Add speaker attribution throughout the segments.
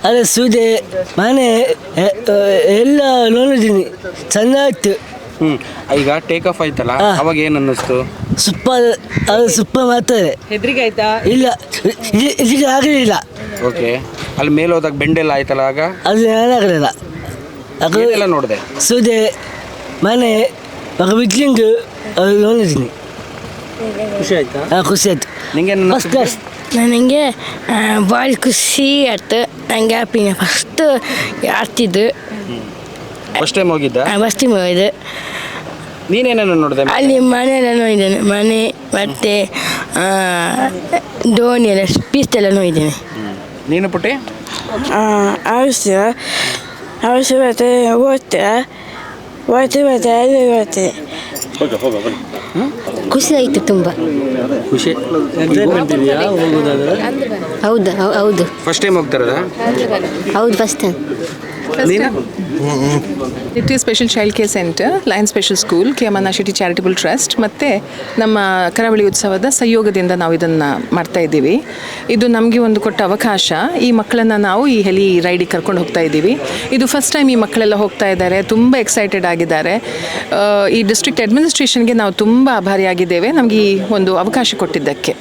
Speaker 1: ಅದೇ ಸೂದೆ ಮನೆ ಎಲ್ಲ ನೋಡಿದ್ದೀನಿ, ಚೆಂದ ಇತ್ತು.
Speaker 2: ಈಗ ಟೇಕ್ ಆಫ್ ಆಯ್ತಲ್ಲ, ಅವಾಗ ಏನು ಅನ್ನಿಸ್ತು?
Speaker 1: ಸೂಪರ್, ಅದು ಸೂಪರ್ ಮಾಡ್ತಾರೆ.
Speaker 3: ಹೆದ್ರಿಕೆ ಆಯ್ತಾ?
Speaker 1: ಇಲ್ಲ, ಇದಕ್ಕೆ ಆಗಲಿಲ್ಲ.
Speaker 2: ಓಕೆ, ಅಲ್ಲಿ ಮೇಲೆ ಹೋದಾಗ ಬೆಂಡೆಲ್ಲ ಆಯ್ತಲ್ಲ, ಆಗ
Speaker 1: ಅದು ಏನಾಗಲಿಲ್ಲ.
Speaker 2: ಎಲ್ಲ ನೋಡಿದೆ,
Speaker 1: ಸೂದೆ ಮನೆ ಬಿಡ್ಲಿಂಗ್ ಅದು ನೋಡಿದ್ದೀನಿ.
Speaker 2: ಖುಷಿ ಆಯ್ತಾ?
Speaker 1: ಖುಷಿ ಆಯ್ತು.
Speaker 2: ನಿಂಗೆ
Speaker 1: ಫಸ್ಟ್ ಕ್ಲಾಸ್.
Speaker 4: ನನಗೆ ಭಾಳ ಖುಷಿ ಆಯ್ತು. ನನಗೆ ಹ್ಯಾಪಿನ ಫಸ್ಟ್ ಆಡ್ತಿದ್ದು
Speaker 2: ಫಸ್ಟ್ ಟೈಮ್ ಹೋಗಿದ್ದ?
Speaker 4: ಫಸ್ಟ್ ಟೈಮ್ ಹೋಗಿದ್ದು.
Speaker 2: ನೀನೇನೇನು ನೋಡಿದೆ?
Speaker 4: ಅಲ್ಲಿ ಮನೆಯೆಲ್ಲ ನೋಡಿದ್ದೇನೆ, ಮನೆ ಮತ್ತು ದೋಣಿ ಎಲ್ಲ ಪೀಸ್ ಎಲ್ಲ ನೋಡಿದ್ದೇನೆ.
Speaker 2: ನೀನು ಪುಟ್ಟಿ?
Speaker 4: ಅವಶ್ಯ ಮತ್ತು ಓದ್ತೆ ಅಲ್ಲಿ ಓದ್ತೆ. ಖುಷಿ ಆಯಿತು ತುಂಬ.
Speaker 2: ಖುಷಿ
Speaker 4: ಹೌದು ಹೌದು,
Speaker 2: ಫಸ್ಟ್ ಟೈಮ್ ಹೋಗ್ತಾರದ?
Speaker 4: ಹೌದು ಫಸ್ಟ್ ಟೈಮ್.
Speaker 2: ನೀನು?
Speaker 3: ನಿತ್ಯ special child care centre, lion special school, KMN Shetty charitable trust ಮತ್ತು ನಮ್ಮ ಕರಾವಳಿ ಉತ್ಸವದ ಸಹಯೋಗದಿಂದ ನಾವು ಇದನ್ನು ಮಾಡ್ತಾ ಇದ್ದೀವಿ. ಇದು ನಮಗೆ ಒಂದು ಕೊಟ್ಟ ಅವಕಾಶ. ಈ ಮಕ್ಕಳನ್ನು ನಾವು ಈ ಹೆಲಿ ರೈಡಿಗೆ ಕರ್ಕೊಂಡು ಹೋಗ್ತಾ ಇದ್ದೀವಿ. ಇದು ಫಸ್ಟ್ ಟೈಮ್ ಈ ಮಕ್ಕಳೆಲ್ಲ ಹೋಗ್ತಾ ಇದ್ದಾರೆ, ತುಂಬ ಎಕ್ಸೈಟೆಡ್ ಆಗಿದ್ದಾರೆ. ಈ ಡಿಸ್ಟ್ರಿಕ್ಟ್ ಅಡ್ಮಿನಿಸ್ಟ್ರೇಷನ್ಗೆ ನಾವು ತುಂಬ ಆಭಾರಿಯಾಗಿದ್ದೇವೆ ನಮಗೆ ಈ ಒಂದು ಅವಕಾಶ ಕೊಟ್ಟಿದ್ದಕ್ಕೆ.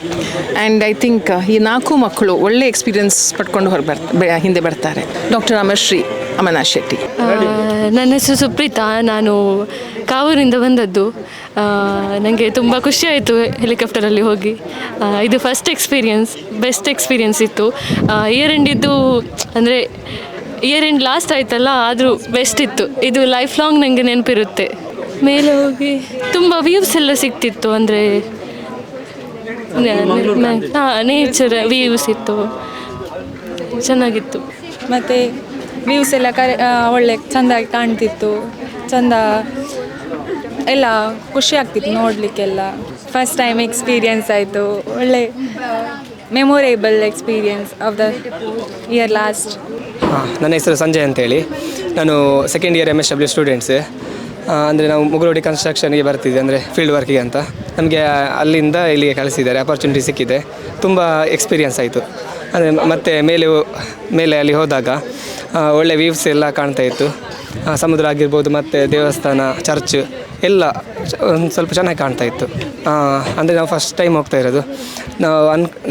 Speaker 3: ಆ್ಯಂಡ್ ಐ ಥಿಂಕ್ ಈ 4 ಮಕ್ಕಳು ಒಳ್ಳೆ ಎಕ್ಸ್ಪೀರಿಯನ್ಸ್ ಪಡ್ಕೊಂಡು ಹಿಂದೆ ಬರ್ತಾರೆ. ಡಾಕ್ಟರ್ ಅಮನಾ ಶೆಟ್ಟಿ.
Speaker 5: ನನ್ನ ಹೆಸರು ಸುಪ್ರೀತಾ, ನಾನು ಕಾವೂರಿಂದ ಬಂದದ್ದು. ನನಗೆ ತುಂಬ ಖುಷಿಯಾಯಿತು ಹೆಲಿಕಾಪ್ಟರಲ್ಲಿ ಹೋಗಿ. ಇದು ಫಸ್ಟ್ ಎಕ್ಸ್ಪೀರಿಯನ್ಸ್, ಬೆಸ್ಟ್ ಎಕ್ಸ್ಪೀರಿಯನ್ಸ್ ಇತ್ತು. ಇಯರ್ ಎಂಡಿದ್ದು ಅಂದರೆ ಇಯರ್ ಎಂಡ್ ಲಾಸ್ಟ್ ಆಯ್ತಲ್ಲ, ಆದರೂ ಬೆಸ್ಟ್ ಇತ್ತು. ಇದು ಲೈಫ್ ಲಾಂಗ್ ನನಗೆ ನೆನಪಿರುತ್ತೆ. ಮೇಲೆ ಹೋಗಿ ತುಂಬ ವ್ಯೂಸ್ ಎಲ್ಲ ಸಿಗ್ತಿತ್ತು, ಅಂದರೆ ನೇಚರ್ ವ್ಯೂಸ್ ಇತ್ತು, ಚೆನ್ನಾಗಿತ್ತು.
Speaker 6: ಮತ್ತು ವ್ಯೂಸ್ ಎಲ್ಲ ಒಳ್ಳೆ ಚೆಂದಾಗಿ ಕಾಣ್ತಿತ್ತು, ಚೆಂದ ಎಲ್ಲ ಖುಷಿ ಆಗ್ತಿತ್ತು ನೋಡಲಿಕ್ಕೆಲ್ಲ. ಫಸ್ಟ್ ಟೈಮ್ ಎಕ್ಸ್ಪೀರಿಯನ್ಸ್ ಆಯಿತು, ಒಳ್ಳೆ memorable experience of the year last.
Speaker 7: ನನ್ನ ಹೆಸರು ಸಂಜಯ್ ಅಂತೇಳಿ, ನಾನು ಸೆಕೆಂಡ್ ಇಯರ್ MSW ಸ್ಟೂಡೆಂಟ್ಸ್. ಅಂದರೆ ನಾವು ಮುಗುರೋಡಿ ಕನ್ಸ್ಟ್ರಕ್ಷನ್ಗೆ ಬರ್ತಿದ್ದೆ, ಅಂದರೆ ಫೀಲ್ಡ್ ವರ್ಕಿಗೆ ಅಂತ. ನಮಗೆ ಅಲ್ಲಿಂದ ಇಲ್ಲಿಗೆ ಕಳಿಸಿದ್ದಾರೆ, ಅಪರ್ಚುನಿಟಿ ಸಿಕ್ಕಿದೆ, ತುಂಬ ಎಕ್ಸ್ಪೀರಿಯನ್ಸ್ ಆಯಿತು. ಅಂದರೆ ಮತ್ತು ಮೇಲೆ ಅಲ್ಲಿ ಹೋದಾಗ ಒಳ್ಳೆ ವ್ಯೂವ್ಸ್ ಎಲ್ಲ ಕಾಣ್ತಾ ಇತ್ತು. ಸಮುದ್ರ ಆಗಿರ್ಬೋದು, ಮತ್ತು ದೇವಸ್ಥಾನ, ಚರ್ಚ್ ಎಲ್ಲ ಒಂದು ಸ್ವಲ್ಪ ಚೆನ್ನಾಗಿ ಕಾಣ್ತಾ ಇತ್ತು. ಅಂದರೆ ನಾವು ಫಸ್ಟ್ ಟೈಮ್ ಹೋಗ್ತಾ ಇರೋದು.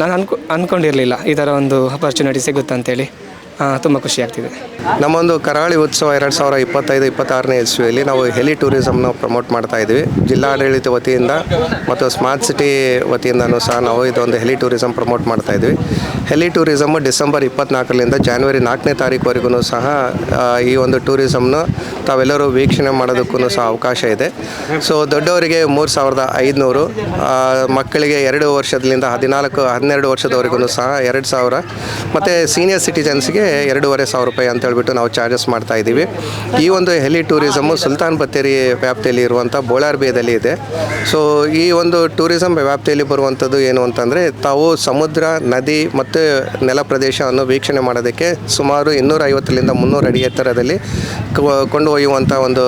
Speaker 7: ನಾನು ಅಂದ್ಕೊಂಡಿರಲಿಲ್ಲ ಈ ಥರ ಒಂದು ಅಪರ್ಚುನಿಟಿ ಸಿಗುತ್ತೆ ಅಂತೇಳಿ. ತುಂಬ ಖುಷಿ ಆಗ್ತಿದೆ.
Speaker 8: ನಮ್ಮೊಂದು ಕರಾವಳಿ ಉತ್ಸವ 2025-26ನೇ ಇಸ್ವಿಯಲ್ಲಿ ನಾವು ಹೆಲಿ ಟೂರಿಸಮ್ನ ಪ್ರಮೋಟ್ ಮಾಡ್ತಾ ಇದ್ವಿ. ಜಿಲ್ಲಾಡಳಿತ ವತಿಯಿಂದ ಮತ್ತು ಸ್ಮಾರ್ಟ್ ಸಿಟಿ ವತಿಯಿಂದನೂ ಸಹ ನಾವು ಇದೊಂದು ಹೆಲಿ ಟೂರಿಸಮ್ ಪ್ರಮೋಟ್ ಮಾಡ್ತಾ ಇದ್ವಿ. ಹೆಲಿ ಟೂರಿಸಮ್ ಡಿಸೆಂಬರ್ 24ರಿಂದ ಜನವರಿ 4ನೇ ತಾರೀಕುವರೆಗೂ ಸಹ ಈ ಒಂದು ಟೂರಿಸಮ್ನ ತಾವೆಲ್ಲರೂ ವೀಕ್ಷಣೆ ಮಾಡೋದಕ್ಕೂ ಸಹ ಅವಕಾಶ ಇದೆ. ಸೊ ದೊಡ್ಡವರಿಗೆ 3,500, ಮಕ್ಕಳಿಗೆ 2 ವರ್ಷದಿಂದ 12 ವರ್ಷದವರೆಗೂ ಸಹ 2,000, ಮತ್ತು ಸೀನಿಯರ್ ಸಿಟಿಜನ್ಸ್ಗೆ 2,500 ರೂಪಾಯಿ ಅಂತ ಹೇಳ್ಬಿಟ್ಟು ನಾವು ಚಾರ್ಜಸ್ ಮಾಡ್ತಾ ಇದ್ದೀವಿ. ಈ ಒಂದು ಹೆಲಿ ಟೂರಿಸಮ್ಮು ಸುಲ್ತಾನ್ ಬತ್ತೇರಿ ವ್ಯಾಪ್ತಿಯಲ್ಲಿ ಇರುವಂಥ ಬೋಳಾರ್ ಬೇದಲ್ಲಿ ಇದೆ. ಸೊ ಈ ಒಂದು ಟೂರಿಸಮ್ ವ್ಯಾಪ್ತಿಯಲ್ಲಿ ಬರುವಂಥದ್ದು ಏನು ಅಂತಂದರೆ, ತಾವು ಸಮುದ್ರ, ನದಿ ಮತ್ತು ನೆಲ ಪ್ರದೇಶವನ್ನು ವೀಕ್ಷಣೆ ಮಾಡೋದಕ್ಕೆ ಸುಮಾರು 250ರಿಂದ 300 ಅಡಿ ಎತ್ತರದಲ್ಲಿ ಕೊಂಡು ಒಯ್ಯುವಂಥ ಒಂದು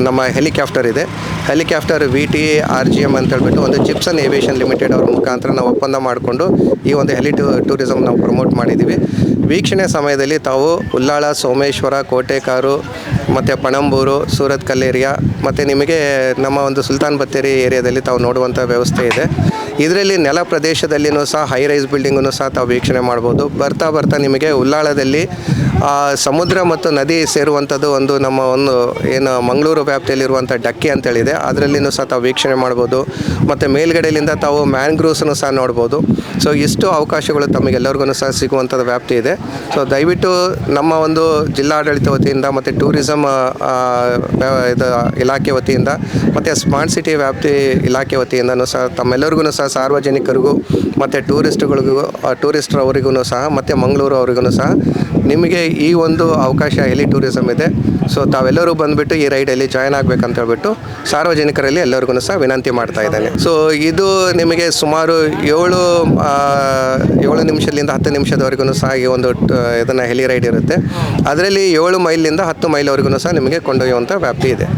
Speaker 8: ನಮ್ಮ ಹೆಲಿಕಾಪ್ಟರ್ ಇದೆ. ಹೆಲಿಕಾಪ್ಟರ್ VT RGM ಅಂತ ಹೇಳ್ಬಿಟ್ಟು ಒಂದು ಜಿಪ್ಸನ್ ಏವಿಯೇಷನ್ ಲಿಮಿಟೆಡ್ ಅವ್ರ ಮುಖಾಂತರ ನಾವು ಒಪ್ಪಂದ ಮಾಡಿಕೊಂಡು ಈ ಒಂದು ಹೆಲಿ ಟೂರಿಸಮ್ ನಾವು ಪ್ರಮೋಟ್ ಮಾಡಿದ್ದೀವಿ. ವೀಕ್ಷಣೆ ಸಮಯದಲ್ಲಿ ತಾವು ಉಲ್ಲಾಳ, ಸೋಮೇಶ್ವರ, ಕೋಟೆಕಾರು, ಮತ್ತು ಪಣಂಬೂರು, ಸೂರತ್ ಕಲ್ ಏರಿಯಾ, ಮತ್ತು ನಿಮಗೆ ನಮ್ಮ ಒಂದು ಸುಲ್ತಾನ್ ಬತ್ತೇರಿ ಏರಿಯಾದಲ್ಲಿ ತಾವು ನೋಡುವಂಥ ವ್ಯವಸ್ಥೆ ಇದೆ. ಇದರಲ್ಲಿ ನೆಲ ಪ್ರದೇಶದಲ್ಲಿಯೂ ಸಹ ಹೈ ರೈಸ್ ಬಿಲ್ಡಿಂಗನ್ನು ಸಹ ತಾವು ವೀಕ್ಷಣೆ ಮಾಡ್ಬೋದು. ಬರ್ತಾ ನಿಮಗೆ ಉಲ್ಲಾಳದಲ್ಲಿ ಸಮುದ್ರ ಮತ್ತು ನದಿ ಸೇರುವಂಥದ್ದು ಒಂದು ನಮ್ಮ ಒಂದು ಏನು ಮಂಗಳೂರು ವ್ಯಾಪ್ತಿಯಲ್ಲಿರುವಂಥ ಡಕ್ಕಿ ಅಂತೇಳಿದೆ, ಅದರಲ್ಲಿಯೂ ಸಹ ತಾವು ವೀಕ್ಷಣೆ ಮಾಡ್ಬೋದು. ಮತ್ತು ಮೇಲ್ಗಡೆಯಿಂದ ತಾವು ಮ್ಯಾಂಗ್ರೋವ್ಸನ್ನು ಸಹ ನೋಡ್ಬೋದು. ಸೊ ಇಷ್ಟು ಅವಕಾಶಗಳು ತಮಗೆಲ್ಲರಿಗೂ ಸಹ ಸಿಗುವಂಥದ್ದು ವ್ಯಾಪ್ತಿ ಇದೆ. ಸೊ ದಯವಿಟ್ಟು ನಮ್ಮ ಒಂದು ಜಿಲ್ಲಾಡಳಿತ ವತಿಯಿಂದ ಮತ್ತು ಟೂರಿಸಮ್ ಇದು ಇಲಾಖೆ ವತಿಯಿಂದ ಮತ್ತು ಸ್ಮಾರ್ಟ್ ಸಿಟಿ ವ್ಯಾಪ್ತಿ ಇಲಾಖೆ ವತಿಯಿಂದನೂ ಸಹ ತಮ್ಮೆಲ್ಲರಿಗೂ ಸಹ ಸಾರ್ವಜನಿಕರಿಗೂ ಮತ್ತು ಟೂರಿಸ್ಟ್ರವರಿಗೂ ಸಹ ಮತ್ತು ಮಂಗಳೂರು ಅವರಿಗೂ ಸಹ ನಿಮಗೆ ಈ ಒಂದು ಅವಕಾಶ ಹೆಲಿ ಟೂರಿಸಮ್ ಇದೆ. ಸೊ ತಾವೆಲ್ಲರೂ ಬಂದುಬಿಟ್ಟು ಈ ರೈಡಲ್ಲಿ ಜಾಯ್ನ್ ಆಗಬೇಕಂತ ಹೇಳ್ಬಿಟ್ಟು ಸಾರ್ವಜನಿಕರಲ್ಲಿ ಎಲ್ಲರಿಗೂ ಸಹ ವಿನಂತಿ ಮಾಡ್ತಾ ಇದ್ದೇನೆ. ಸೊ ಇದು ನಿಮಗೆ ಸುಮಾರು 7 ನಿಮಿಷದಿಂದ 10 ನಿಮಿಷದವರೆಗೂ ಸಹ ಈ ಒಂದು ಇದನ್ನು ಹೆಲಿ ರೈಡ್ ಇರುತ್ತೆ. ಅದರಲ್ಲಿ 7 ಮೈಲಿಂದ 10 ಮೈಲ್ವರೆಗೂ ಸಹ ನಿಮಗೆ ಕೊಂಡೊಯ್ಯುವಂಥ ವ್ಯಾಪ್ತಿ ಇದೆ.